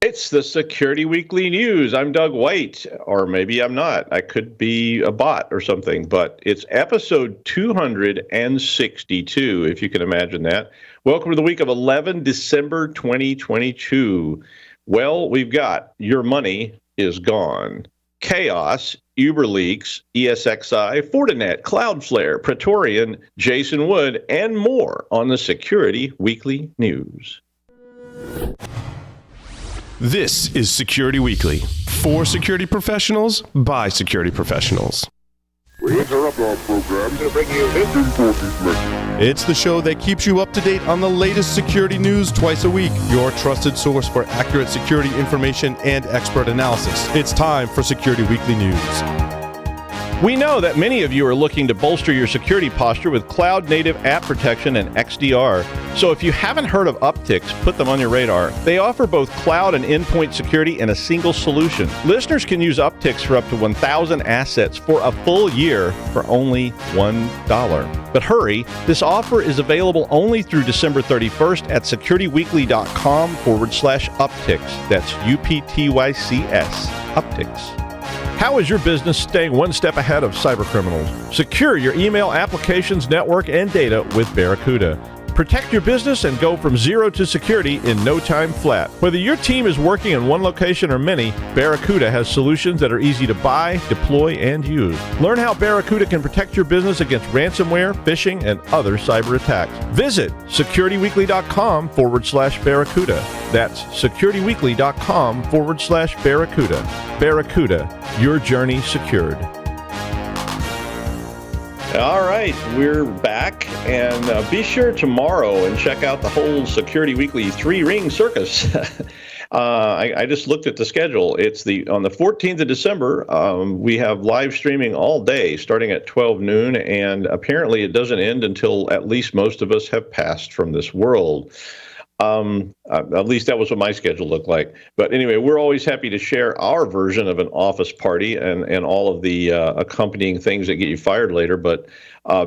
It's the Security Weekly News. I'm Doug White, or maybe I'm not. I could be a bot or something, but it's episode 262, if you can imagine that. Welcome to the week of 11 December 2022. Well, we've got Your Money is Gone, Chaos, Uberleaks, ESXi, Fortinet, Cloudflare, Praetorian, Jason Wood, and more on the Security Weekly News. This is Security Weekly, for security professionals, by security professionals. We interrupt our program to bring you this important message. It's the show that keeps you up to date on the latest security news twice a week, your trusted source for accurate security information and expert analysis. It's time for Security Weekly News. We know that many of you are looking to bolster your security posture with cloud-native app protection and XDR. So if you haven't heard of Uptycs, put them on your radar. They offer both cloud and endpoint security in a single solution. Listeners can use Uptycs for up to 1,000 assets for a full year for only $1. But hurry, this offer is available only through December 31st at securityweekly.com/Uptycs. That's UPTYCS, Uptycs. How is your business staying one step ahead of cybercriminals? Secure your email applications, network, and data with Barracuda. Protect your business and go from zero to security in no time flat. Whether your team is working in one location or many, Barracuda has solutions that are easy to buy, deploy, and use. Learn how Barracuda can protect your business against ransomware, phishing, and other cyber attacks. Visit securityweekly.com/Barracuda. That's securityweekly.com/Barracuda. Barracuda, your journey secured. All right, we're back, and be sure tomorrow and check out the whole Security Weekly 3-ring circus. I just looked at the schedule. It's on the 14th of December. We have live streaming all day, starting at 12 noon, and apparently it doesn't end until at least most of us have passed from this world. At least that was what my schedule looked like. But anyway, we're always happy to share our version of an office party and all of the accompanying things that get you fired later. But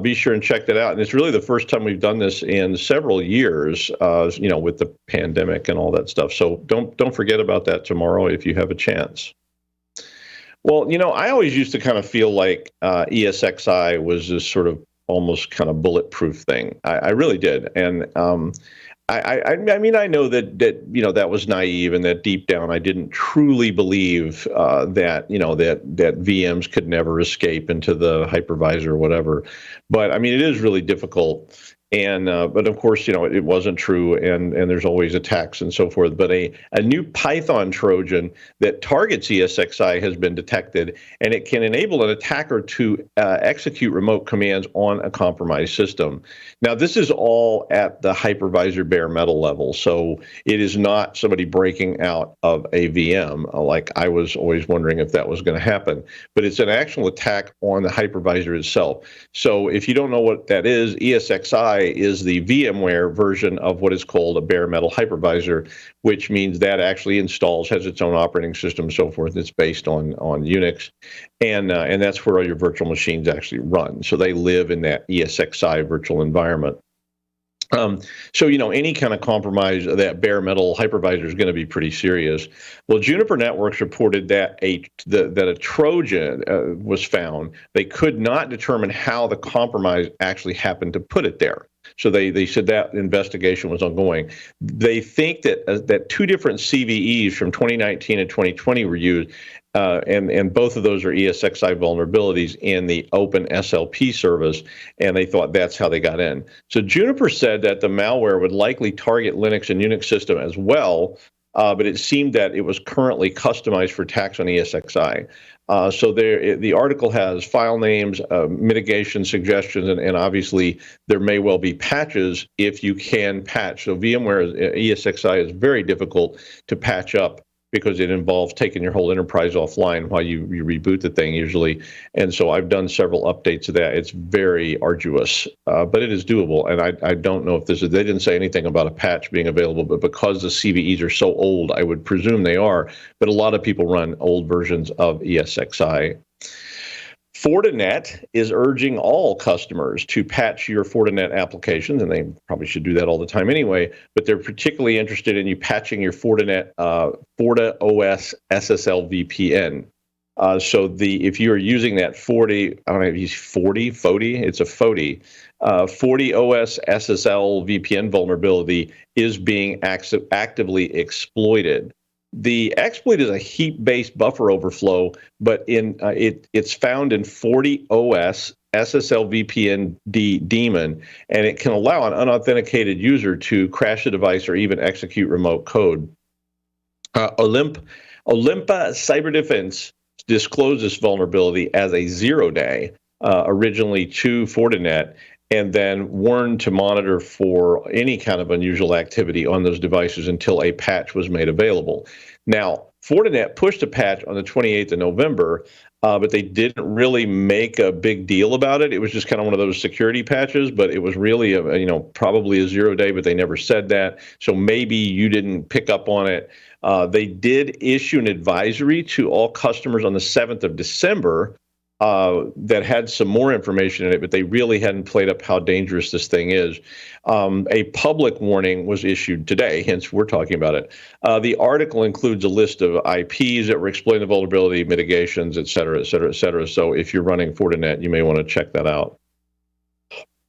be sure and check that out. And it's really the first time we've done this in several years, with the pandemic and all that stuff. So don't forget about that tomorrow if you have a chance. Well, I always used to kind of feel like ESXi was this sort of almost kind of bulletproof thing. I really did. And I mean, I know that that was naive, and that deep down I didn't truly believe that VMs could never escape into the hypervisor or whatever. But I mean, it is really difficult. And but of course, it wasn't true, and there's always attacks and so forth. But a new Python Trojan that targets ESXi has been detected, and it can enable an attacker to execute remote commands on a compromised system. Now, this is all at the hypervisor bare metal level, so it is not somebody breaking out of a VM, like I was always wondering if that was going to happen. But it's an actual attack on the hypervisor itself. So if you don't know what that is, ESXi is the VMware version of what is called a bare metal hypervisor, which means that actually has its own operating system and so forth. It's based on Unix, and that's where all your virtual machines actually run. So they live in that ESXi virtual environment. So any kind of compromise of that bare metal hypervisor is going to be pretty serious. Well, Juniper Networks reported that a Trojan was found. They could not determine how the compromise actually happened to put it there. So they said that investigation was ongoing. They think that two different CVEs from 2019 and 2020 were used, and both of those are ESXi vulnerabilities in the open SLP service, and they thought that's how they got in. So Juniper said that the malware would likely target Linux and Unix system as well, but it seemed that it was currently customized for attacks on ESXi. So the article has file names, mitigation suggestions, and obviously there may well be patches if you can patch. So VMware ESXi is very difficult to patch up because it involves taking your whole enterprise offline while you reboot the thing usually. And so I've done several updates of that. It's very arduous, but it is doable. And I don't know if they didn't say anything about a patch being available, but because the CVEs are so old, I would presume they are. But a lot of people run old versions of ESXi. Fortinet is urging all customers to patch your Fortinet applications, and they probably should do that all the time anyway, but they're particularly interested in you patching your Fortinet FortiOS SSL VPN. So if you are using that 40, I don't know if he's 40, it's a FODI, FortiOS SSL VPN vulnerability is being actively exploited. The exploit is a heap-based buffer overflow, but it's found in FortiOS SSL VPN daemon, and it can allow an unauthenticated user to crash the device or even execute remote code. Olympa Cyber Defense disclosed this vulnerability as a 0-day, originally to Fortinet, and then warned to monitor for any kind of unusual activity on those devices until a patch was made available. Now, Fortinet pushed a patch on the 28th of November, but they didn't really make a big deal about it. It was just kind of one of those security patches, but it was really probably a 0-day, but they never said that. So maybe you didn't pick up on it. They did issue an advisory to all customers on the 7th of December that had some more information in it, but they really hadn't played up how dangerous this thing is. A public warning was issued today, hence we're talking about it. The article includes a list of IPs that were explaining the vulnerability, mitigations, et cetera, et cetera, et cetera. So if you're running Fortinet, you may want to check that out.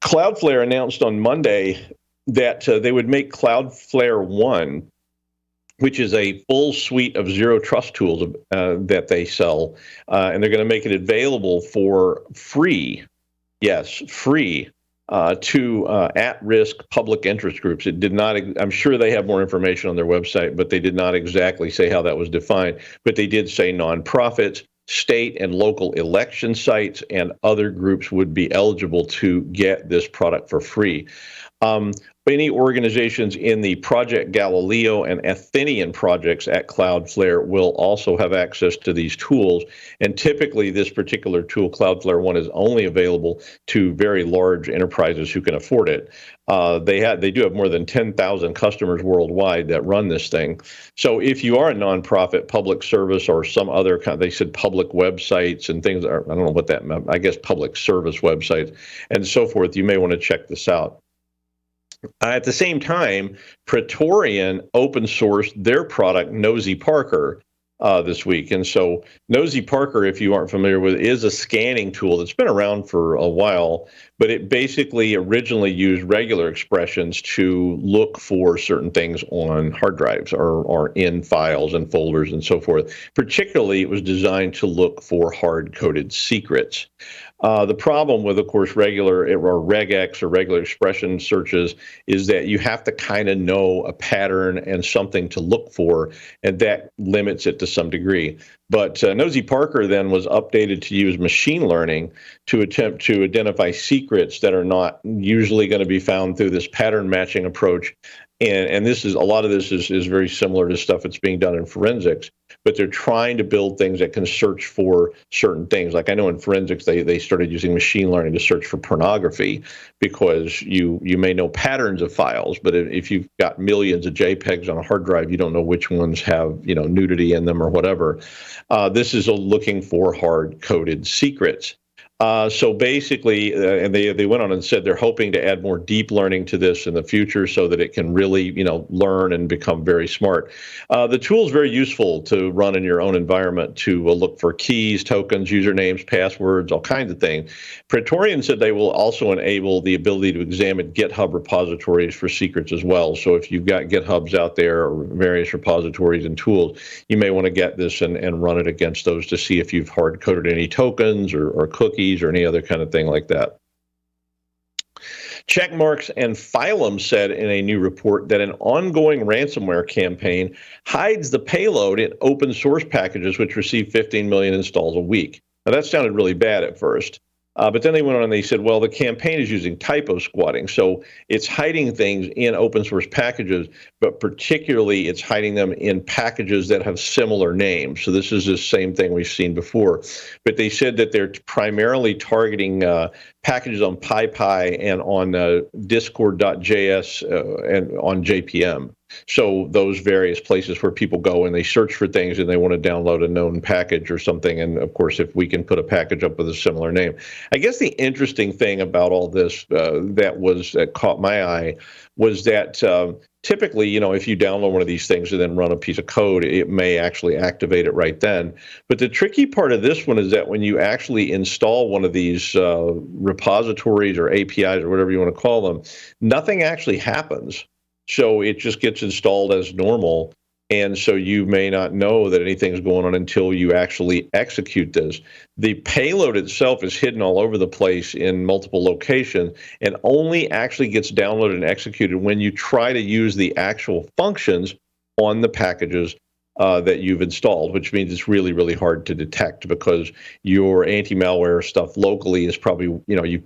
Cloudflare announced on Monday that they would make Cloudflare One, which is a full suite of zero trust tools that they sell, and they're going to make it available for free, yes, free, to at-risk public interest groups. It did not, I'm sure they have more information on their website, but they did not exactly say how that was defined, but they did say nonprofits, state and local election sites, and other groups would be eligible to get this product for free. Any organizations in the Project Galileo and Athenian projects at Cloudflare will also have access to these tools. And typically, this particular tool, Cloudflare One, is only available to very large enterprises who can afford it. They do have more than 10,000 customers worldwide that run this thing. So if you are a nonprofit, public service, or some other kind, they said public websites and things, I don't know what that meant, I guess public service websites and so forth, you may want to check this out. At the same time, Praetorian open sourced their product, Nosy Parker, this week. And so Nosy Parker, if you aren't familiar with it, is a scanning tool that's been around for a while, but it basically originally used regular expressions to look for certain things on hard drives or in files and folders and so forth. Particularly, it was designed to look for hard-coded secrets. The problem with, of course, regular or regex or regular expression searches is that you have to kind of know a pattern and something to look for, and that limits it to some degree. But Nosy Parker then was updated to use machine learning to attempt to identify secrets that are not usually going to be found through this pattern matching approach. And this is, a lot of this is very similar to stuff that's being done in forensics, but they're trying to build things that can search for certain things. Like I know in forensics, they started using machine learning to search for pornography because you may know patterns of files, but if you've got millions of JPEGs on a hard drive, you don't know which ones have, nudity in them or whatever. This is looking for hard-coded secrets. So basically, and they went on and said they're hoping to add more deep learning to this in the future so that it can really, learn and become very smart. The tool is very useful to run in your own environment to look for keys, tokens, usernames, passwords, all kinds of things. Praetorian said they will also enable the ability to examine GitHub repositories for secrets as well. So if you've got GitHubs out there or various repositories and tools, you may want to get this and run it against those to see if you've hard-coded any tokens or cookies or any other kind of thing like that. Checkmarks and Phylum said in a new report that an ongoing ransomware campaign hides the payload in open source packages which receive 15 million installs a week. Now that sounded really bad at first. But then they went on and they said, well, the campaign is using typo squatting. So it's hiding things in open source packages, but particularly it's hiding them in packages that have similar names. So this is the same thing we've seen before. But they said that they're primarily targeting packages on PyPy and on discord.js and on JPM. So those various places where people go and they search for things and they want to download a known package or something. And of course, if we can put a package up with a similar name. I guess the interesting thing about all this that caught my eye was that typically, if you download one of these things and then run a piece of code, it may actually activate it right then. But the tricky part of this one is that when you actually install one of these repositories or APIs or whatever you want to call them, nothing actually happens. So it just gets installed as normal. And so you may not know that anything's going on until you actually execute this. The payload itself is hidden all over the place in multiple locations and only actually gets downloaded and executed when you try to use the actual functions on the packages that you've installed, which means it's really, really hard to detect because your anti-malware stuff locally is probably,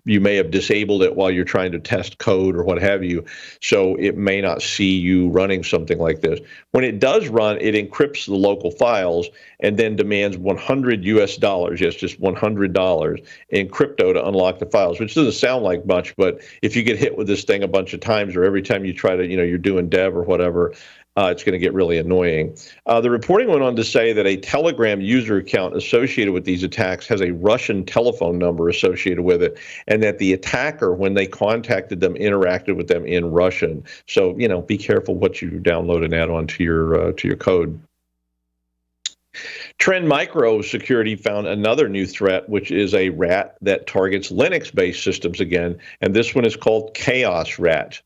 you may have disabled it while you're trying to test code or what have you. So it may not see you running something like this. When it does run, it encrypts the local files and then demands $100, yes, just $100 in crypto to unlock the files, which doesn't sound like much, but if you get hit with this thing a bunch of times or every time you try to, you're doing dev or whatever, it's going to get really annoying. The reporting went on to say that a Telegram user account associated with these attacks has a Russian telephone number associated with it, and that the attacker, when they contacted them, interacted with them in Russian. So, be careful what you download and add on to your code. Trend Micro Security found another new threat, which is a rat that targets Linux-based systems again, and this one is called Chaos Rat.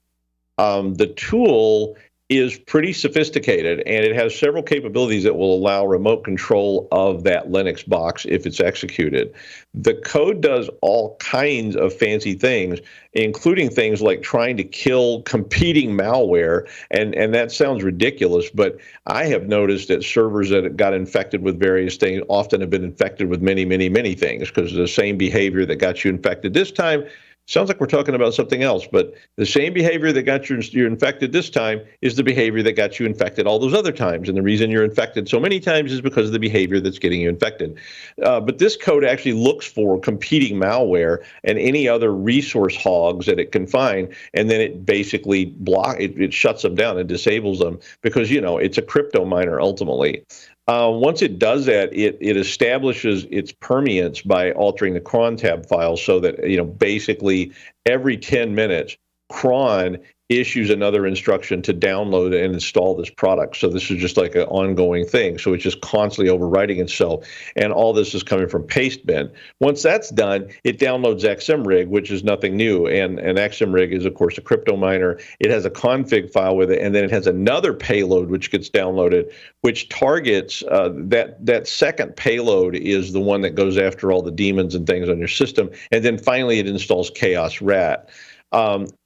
The tool is pretty sophisticated, and it has several capabilities that will allow remote control of that Linux box if it's executed. The code does all kinds of fancy things, including things like trying to kill competing malware, and that sounds ridiculous, but I have noticed that servers that got infected with various things often have been infected with many, many, many things, because the same behavior that got you infected this time sounds like we're talking about something else, but the same behavior that got you infected this time is the behavior that got you infected all those other times. And the reason you're infected so many times is because of the behavior that's getting you infected. But this code actually looks for competing malware and any other resource hogs that it can find, and then it basically it shuts them down and disables them because, it's a crypto miner ultimately. Once it does that, it establishes its permeance by altering the cron tab file so that, basically every 10 minutes, cron issues another instruction to download and install this product. So this is just like an ongoing thing. So it's just constantly overwriting itself. And all this is coming from Pastebin. Once that's done, it downloads XMRig, which is nothing new. And XMRig is, of course, a crypto miner. It has a config file with it. And then it has another payload which gets downloaded, which targets that second payload is the one that goes after all the demons and things on your system. And then finally, it installs Chaos Rat.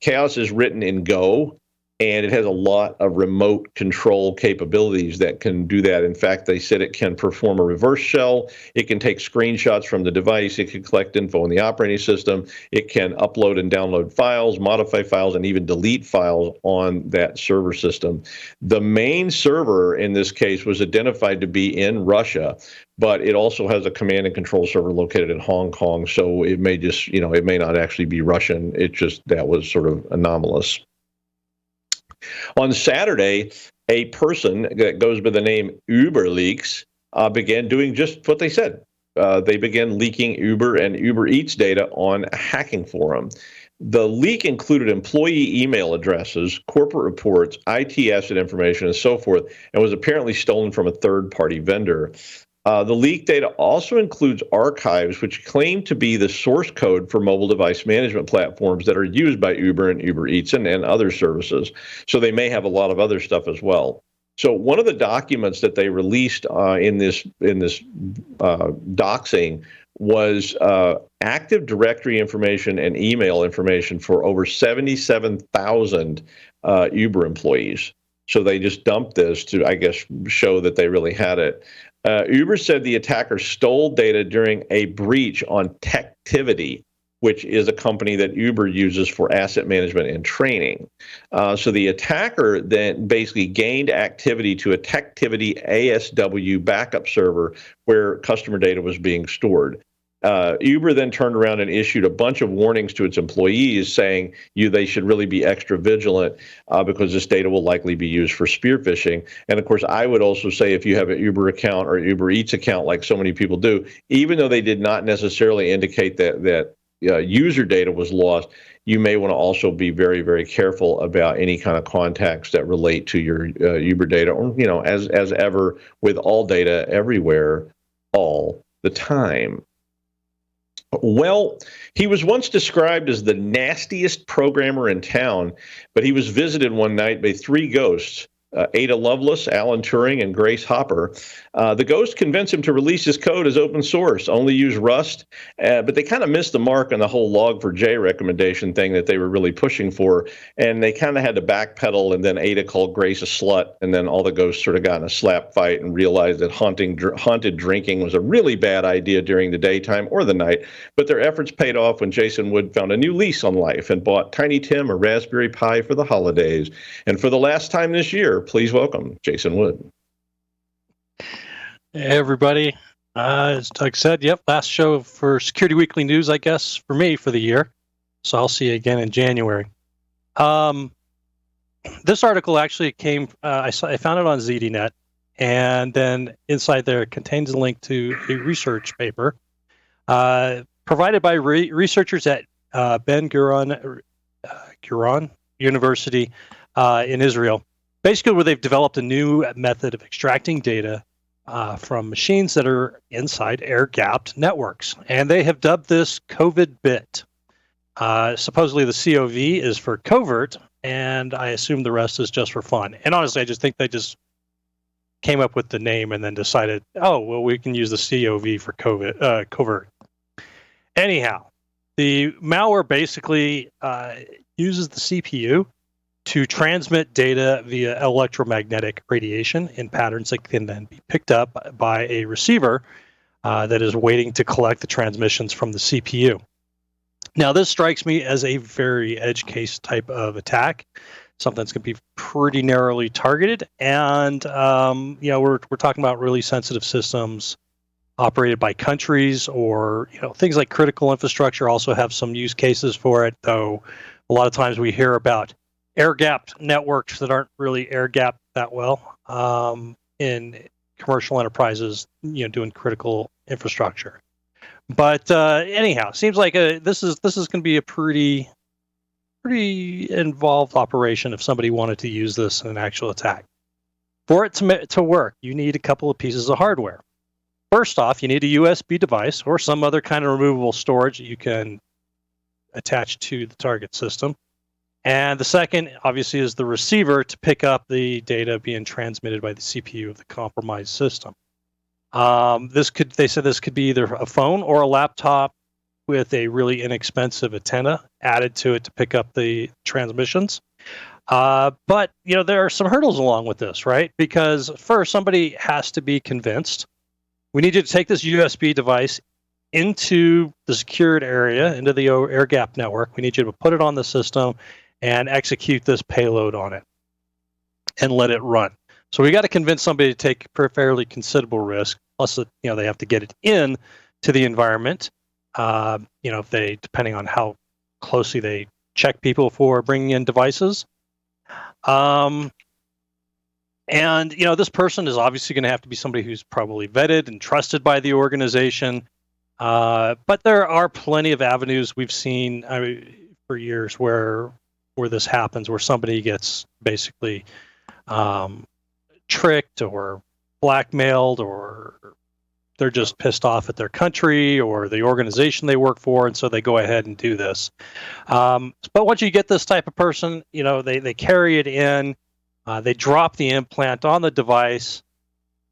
Chaos is written in Go, and it has a lot of remote control capabilities that can do that. In fact, they said it can perform a reverse shell. It can take screenshots from the device. It can collect info in the operating system. It can upload and download files, modify files, and even delete files on that server system. The main server in this case was identified to be in Russia, but it also has a command and control server located in Hong Kong. So it may just, it may not actually be Russian. That was sort of anomalous. On Saturday, a person that goes by the name Uberleaks began doing just what they said. They began leaking Uber and Uber Eats data on a hacking forum. The leak included employee email addresses, corporate reports, IT asset information, and so forth, and was apparently stolen from a third-party vendor. The leak data also includes archives which claim to be the source code for mobile device management platforms that are used by Uber and Uber Eats and other services. So they may have a lot of other stuff as well. So one of the documents that they released in this doxing was Active Directory information and email information for over 77,000 Uber employees. So they just dumped this to, I guess, show that they really had it. Uber said the attacker stole data during a breach on Techtivity, which is a company that Uber uses for asset management and training. So the attacker then basically gained activity to a Techtivity ASW backup server where customer data was being stored. Uber then turned around and issued a bunch of warnings to its employees saying they should really be extra vigilant because this data will likely be used for spear phishing. And of course, I would also say if you have an Uber account or Uber Eats account, like so many people do, even though they did not necessarily indicate that user data was lost, you may want to also be very, very careful about any kind of contacts that relate to your Uber data, or, as ever with all data everywhere, all the time. Well, he was once described as the nastiest programmer in town, but he was visited one night by three ghosts. Ada Lovelace, Alan Turing, and Grace Hopper. The ghost convinced him to release his code as open source, only use Rust, but they kind of missed the mark on the whole Log4j recommendation thing that they were really pushing for, and they kind of had to backpedal, and then Ada called Grace a slut, and then all the ghosts sort of got in a slap fight and realized that haunted drinking was a really bad idea during the daytime or the night, but their efforts paid off when Jason Wood found a new lease on life and bought Tiny Tim a Raspberry Pi for the holidays. And for the last time this year, please welcome Jason Wood. Hey, everybody. As Doug said, last show for Security Weekly News, I guess, for me for the year. So I'll see you again in January. This article actually came, I found it on ZDNet, and then inside there it contains a link to a research paper provided by researchers at Ben Gurion University in Israel. Basically, where they've developed a new method of extracting data from machines that are inside air-gapped networks. And they have dubbed this COVID bit. Supposedly the COV is for covert, and I assume the rest is just for fun. And honestly, I just think they just came up with the name and then decided, oh, well, we can use the COV for covert. Anyhow, the malware basically uses the CPU to transmit data via electromagnetic radiation in patterns that can then be picked up by a receiver that is waiting to collect the transmissions from the CPU. Now, this strikes me as a very edge case type of attack, something that's going to be pretty narrowly targeted. And, we're talking about really sensitive systems operated by countries, or, things like critical infrastructure also have some use cases for it, though a lot of times we hear about air-gapped networks that aren't really air-gapped that well in commercial enterprises, doing critical infrastructure. But anyhow, seems like this is going to be a pretty involved operation if somebody wanted to use this in an actual attack. For it to work, you need a couple of pieces of hardware. First off, you need a USB device or some other kind of removable storage that you can attach to the target system. And the second, obviously, is the receiver to pick up the data being transmitted by the CPU of the compromised system. They said this could be either a phone or a laptop with a really inexpensive antenna added to it to pick up the transmissions. But, there are some hurdles along with this, right? Because first, somebody has to be convinced. We need you to take this USB device into the secured area, into the air-gapped network. We need you to put it on the system and execute this payload on it and let it run. So we got to convince somebody to take a fairly considerable risk. Plus, they have to get it in to the environment. If they, depending on how closely they check people for bringing in devices. And this person is obviously going to have to be somebody who's probably vetted and trusted by the organization. But there are plenty of avenues we've seen for years where this happens, where somebody gets basically tricked or blackmailed, or they're just pissed off at their country or the organization they work for, and so they go ahead and do this. But once you get this type of person, they carry it in, they drop the implant on the device,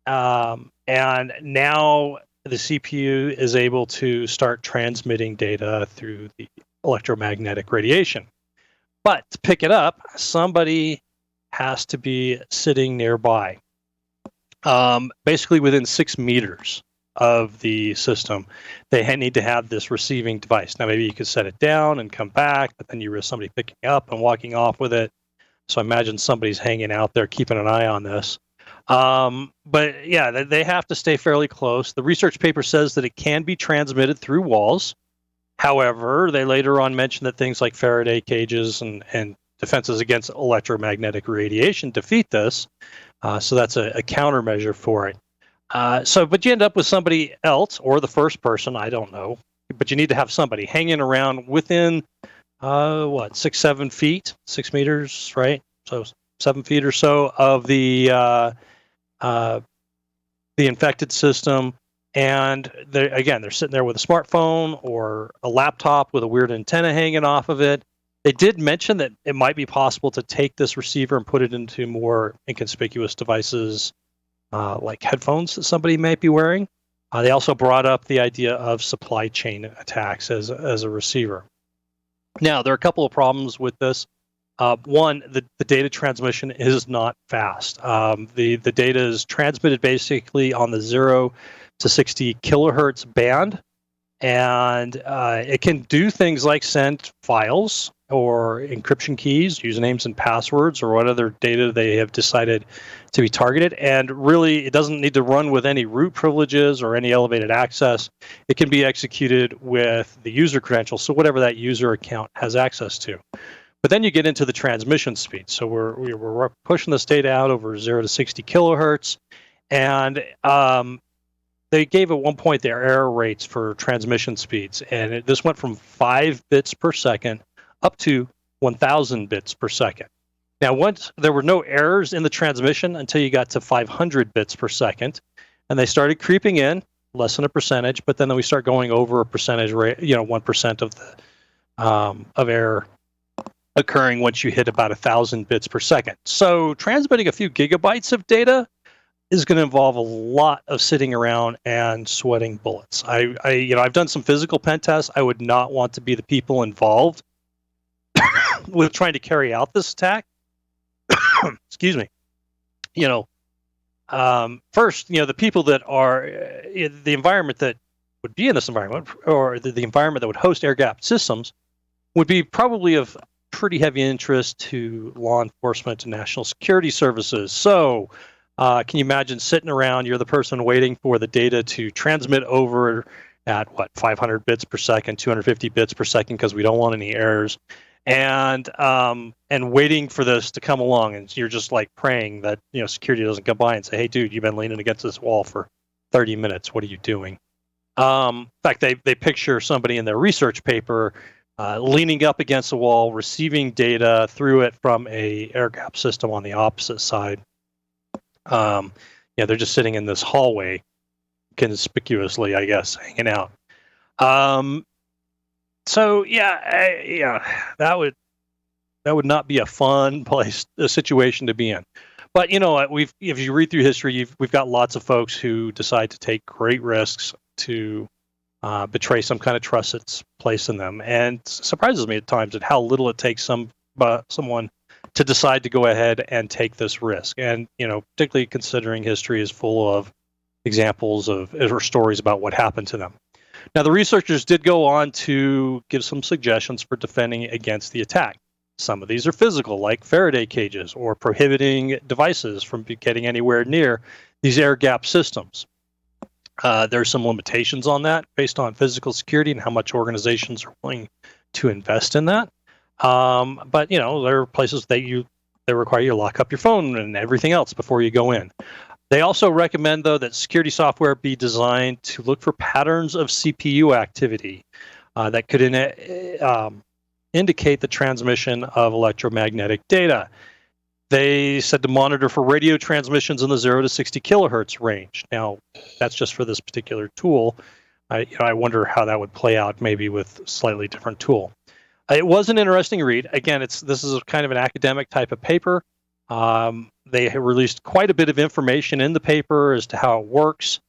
and now the CPU is able to start transmitting data through the electromagnetic radiation. But to pick it up, somebody has to be sitting nearby, basically within 6 meters of the system. They need to have this receiving device. Now, maybe you could set it down and come back, but then you risk somebody picking up and walking off with it. So I imagine somebody's hanging out there keeping an eye on this. But yeah, they have to stay fairly close. The research paper says that it can be transmitted through walls. However, they later on mentioned that things like Faraday cages and defenses against electromagnetic radiation defeat this. So that's a countermeasure for it. But you end up with somebody else or the first person, I don't know, but you need to have somebody hanging around within, 6 feet, 6 meters, right? So 7 feet or so of the infected system. And they're sitting there with a smartphone or a laptop with a weird antenna hanging off of it. They did mention that it might be possible to take this receiver and put it into more inconspicuous devices, like headphones that somebody might be wearing. They also brought up the idea of supply chain attacks as a receiver. Now, there are a couple of problems with this. One, the data transmission is not fast. The data is transmitted basically on the 0 to 60 kilohertz band, and it can do things like send files or encryption keys, usernames and passwords, or what other data they have decided to be targeted. And really, it doesn't need to run with any root privileges or any elevated access. It can be executed with the user credentials, so whatever that user account has access to. But then you get into the transmission speed. So we're pushing this data out over 0 to 60 kilohertz, and they gave at one point their error rates for transmission speeds, and this went from 5 bits per second up to 1,000 bits per second. Now, once there were no errors in the transmission until you got to 500 bits per second, and they started creeping in, less than a percentage, but then we start going over a percentage rate, 1% of the of error occurring once you hit about 1,000 bits per second. So transmitting a few gigabytes of data is going to involve a lot of sitting around and sweating bullets. I've done some physical pen tests. I would not want to be the people involved with trying to carry out this attack. Excuse me. First, the people that are in the environment that would be in this environment, or the environment that would host air-gapped systems, would be probably of pretty heavy interest to law enforcement and national security services. So can you imagine sitting around, you're the person waiting for the data to transmit over at 500 bits per second, 250 bits per second, because we don't want any errors, and waiting for this to come along, and you're just like praying that security doesn't come by and say, hey dude, you've been leaning against this wall for 30 minutes, what are you doing? In fact, they picture somebody in their research paper leaning up against the wall, receiving data through it from a air gap system on the opposite side. They're just sitting in this hallway, conspicuously, I guess, hanging out. That would not be a fun situation to be in. But you know what? If you read through history, we've got lots of folks who decide to take great risks to betray some kind of trust that's placed in them, and it surprises me at times at how little it takes someone to decide to go ahead and take this risk. And particularly considering history is full of examples or stories about what happened to them. Now, the researchers did go on to give some suggestions for defending against the attack. Some of these are physical, like Faraday cages, or prohibiting devices from getting anywhere near these air-gap systems. There's some limitations on that based on physical security and how much organizations are willing to invest in that. But there are places that require you to lock up your phone and everything else before you go in. They also recommend, though, that security software be designed to look for patterns of CPU activity that could indicate the transmission of electromagnetic data. They said to monitor for radio transmissions in the 0 to 60 kilohertz range. Now, that's just for this particular tool. I wonder how that would play out maybe with a slightly different tool. It was an interesting read. Again, this is kind of an academic type of paper. They have released quite a bit of information in the paper as to how it works.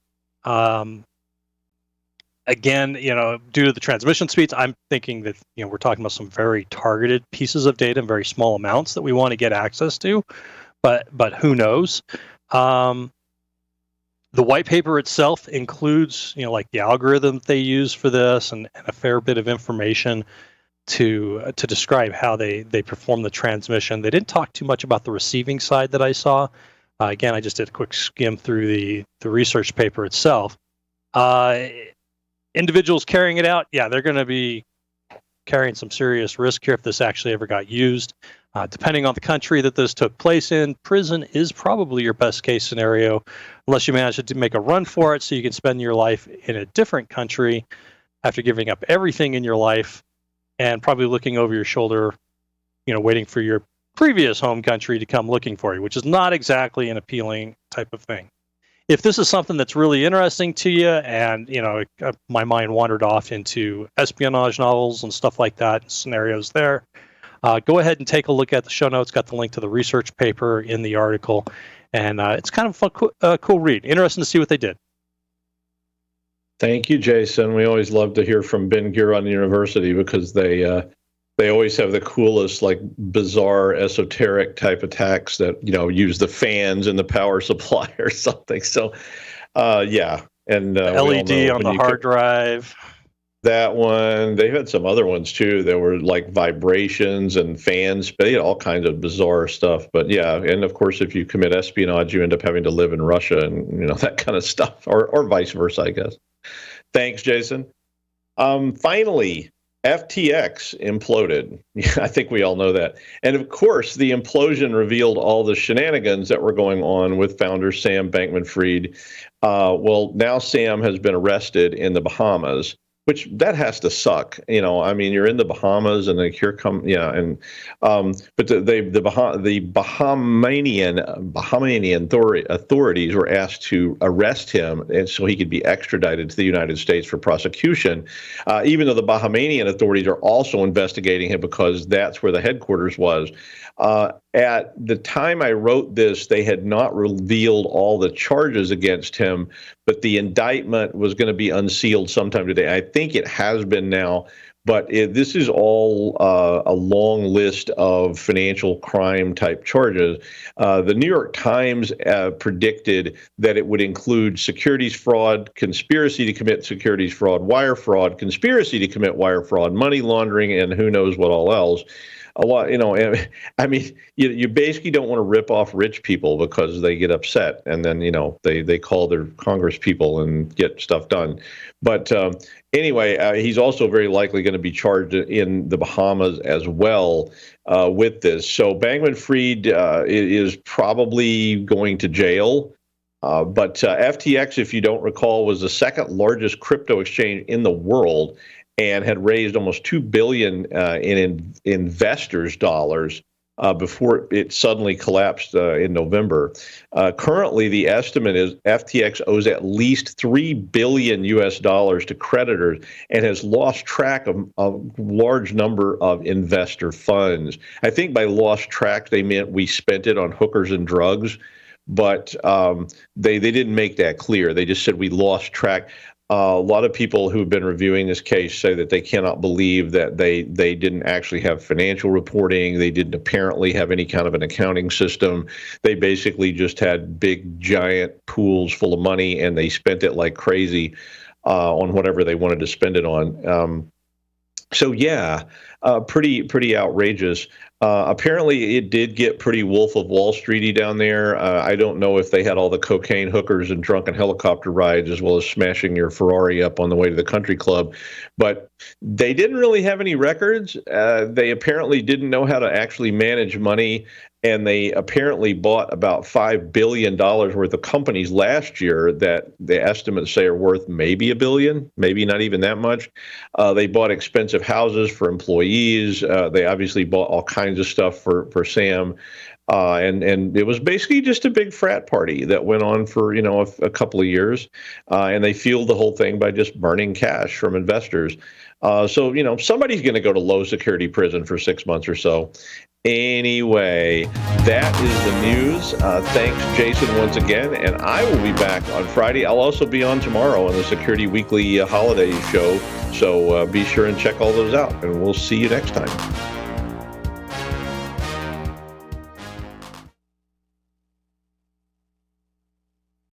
Again, due to the transmission speeds, I'm thinking that we're talking about some very targeted pieces of data in very small amounts that we want to get access to, but who knows? The white paper itself includes, like the algorithm they use for this, and a fair bit of information to describe how they perform the transmission. They didn't talk too much about the receiving side that I saw, Again, I just did a quick skim through the research paper itself. Individuals carrying it out, yeah, they're going to be carrying some serious risk here if this actually ever got used. Depending on the country that this took place in, prison is probably your best case scenario, unless you manage to make a run for it so you can spend your life in a different country after giving up everything in your life and probably looking over your shoulder, waiting for your previous home country to come looking for you, which is not exactly an appealing type of thing. If this is something that's really interesting to you and, my mind wandered off into espionage novels and stuff like that, scenarios there, go ahead and take a look at the show notes. Got the link to the research paper in the article. And it's kind of a cool read. Interesting to see what they did. Thank you, Jason. We always love to hear from Ben Gurion University because they always have the coolest, bizarre, esoteric type attacks that, use the fans in the power supply or something. So, yeah. And LED on the hard drive. That one. They had some other ones, too. There were, vibrations and fans. They had all kinds of bizarre stuff. But, yeah. And, of course, if you commit espionage, you end up having to live in Russia and, that kind of stuff. Or vice versa, I guess. Thanks, Jason. Finally, FTX imploded. I think we all know that. And of course, the implosion revealed all the shenanigans that were going on with founder Sam Bankman-Fried. Well, now Sam has been arrested in the Bahamas, which that has to suck. You're in the Bahamas and here come, but the Bahamian authorities were asked to arrest him and so he could be extradited to the United States for prosecution, even though the Bahamian authorities are also investigating him because that's where the headquarters was. At the time I wrote this, they had not revealed all the charges against him, but the indictment was going to be unsealed sometime today. I think it has been now, but this is all a long list of financial crime type charges. The New York Times predicted that it would include securities fraud, conspiracy to commit securities fraud, wire fraud, conspiracy to commit wire fraud, money laundering, and who knows what all else. A lot, you basically don't want to rip off rich people because they get upset and then, they call their Congress people and get stuff done. But anyway, he's also very likely going to be charged in the Bahamas as well with this. So Bankman-Fried is probably going to jail. But FTX, if you don't recall, was the second largest crypto exchange in the world and had raised almost $2 billion in investors' dollars before it suddenly collapsed in November. Currently, the estimate is FTX owes at least $3 billion to creditors and has lost track of a large number of investor funds. I think by lost track, they meant we spent it on hookers and drugs, but they didn't make that clear. They just said we lost track. A lot of people who've been reviewing this case say that they cannot believe that they didn't actually have financial reporting. They didn't apparently have any kind of an accounting system. They basically just had big, giant pools full of money, and they spent it like crazy on whatever they wanted to spend it on. So yeah, pretty outrageous. Apparently, it did get pretty Wolf of Wall Streety down there. I don't know if they had all the cocaine hookers and drunken helicopter rides, as well as smashing your Ferrari up on the way to the country club. But they didn't really have any records. They apparently didn't know how to actually manage money. And they apparently bought about $5 billion worth of companies last year that the estimates say are worth maybe $1 billion, maybe not even that much. They bought expensive houses for employees. They obviously bought all kinds of stuff for Sam. And it was basically just a big frat party that went on for, a couple of years. And they fueled the whole thing by just burning cash from investors. So, somebody's going to go to low security prison for 6 months or so. Anyway, that is the news. Thanks, Jason, once again. And I will be back on Friday. I'll also be on tomorrow on the Security Weekly holiday show. So be sure and check all those out. And we'll see you next time.